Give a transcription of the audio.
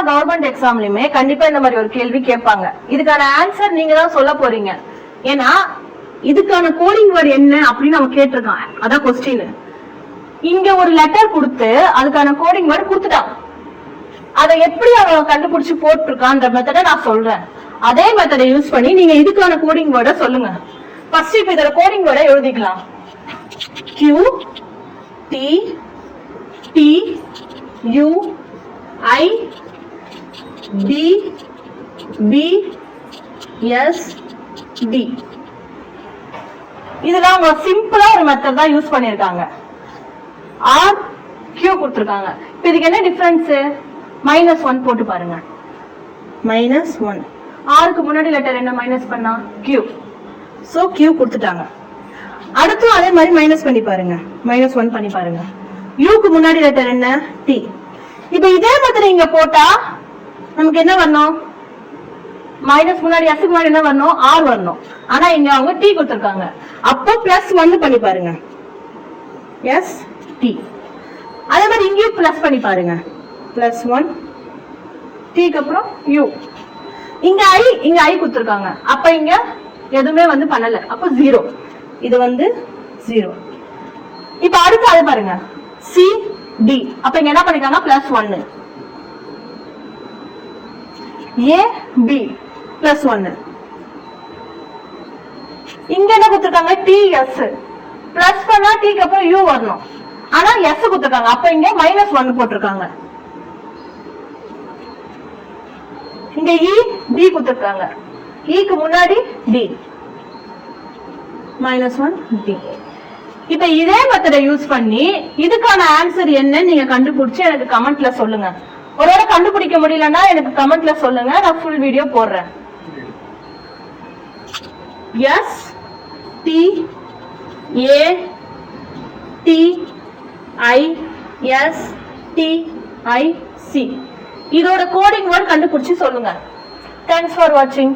Government எக்ஸாம்லயுமே கண்டிப்பா இந்த மாதிரி ஒரு கேள்வி கேட்பாங்க. இதுக்கான ஆன்சர் நீங்க தான் சொல்ல போறீங்க. ஏன்னா இதுக்கான கோடிங் வேர்டு என்ன அப்படின்னு நம்ம கேட்டிருக்கான். அதான் கொஸ்டின். இங்க ஒரு லெட்டர் கொடுத்து அதுக்கான கோடிங் வேர்டு கொடுத்துட்டான். அதை எப்படி அவன் கண்டுபிடிச்சு போட்டிருக்கான்ற மெத்தட நான் சொல்றேன். அதே மெத்தடை யூஸ் பண்ணி நீங்க இதுக்கான கோடிங் வேர்டை சொல்லுங்க. ஃபர்ஸ்ட் இப்ப இதோட கோடிங் வேர்டை எழுதிக்கலாம். Q T T U I D B S D. இதெல்லாம் அவங்க சிம்பிளா ஒரு மெத்தட் தான் யூஸ் பண்ணிருக்காங்க. R Q கொடுத்திருக்காங்க. இப்போ இதுக்கு என்ன டிஃபரன்ஸ்? -1 போட்டு பாருங்க. -1. R க்கு முன்னாடி லெட்டர் என்ன மைனஸ் பண்ணா? Q. சோ Q கொடுத்துட்டாங்க. அடுத்து அதே மாதிரி மைனஸ் பண்ணி பாருங்க. -1 பண்ணி பாருங்க. U க்கு முன்னாடி லெட்டர் என்ன? T. இப்போ இதே மெத்தட் இங்க போட்டா நமக்கு என்ன வரணும்? மைனஸ் முன்னாடி S க்கு முன்னாடி என்ன வரணும்? R வரணும். ஆனா இங்க அவங்க T கொடுத்திருக்காங்க. அப்போ +1 பண்ணி பாருங்க. S T. அதே மாதிரி இங்கேயும் பிளஸ் பண்ணி பாருங்க. +1 T க்கு அப்புறம் U. இங்க I கொடுத்திருக்காங்க. அப்ப இங்க எதுவுமே வந்து பண்ணல. அப்ப 0. இது வந்து 0. இப்ப அடுத்து அது பாருங்க. C D. அப்ப இங்க என்ன பண்ணிருக்காங்க? +1. A B +1. இங்க என்ன கொடுத்திருக்காங்க? T S. பிளஸ் பண்ணா T க்கு அப்புறம் U வரணும். ஆனா S கொடுத்திருக்காங்க. அப்ப இங்க -1 போட்டிருக்காங்க. இங்க E D கொடுத்திருக்காங்க. E க்கு முன்னாடி D. -1 D. இப்ப இதே மெத்தடை யூஸ் பண்ணி இதுக்கான ஆன்சர் என்ன நீங்க கண்டுபிடிச்சு எனக்கு கமெண்ட்ல சொல்லுங்க. ஒருவேளை கண்டுபிடிக்க முடியலன்னா எனக்கு கமெண்ட்ல சொல்லுங்க. நான் ஃபுல் வீடியோ போடுறேன். S T A T I S T I C. இதோட கோடிங் வேர்ட் கண்டுபிடிச்சு சொல்லுங்க. Thanks for watching.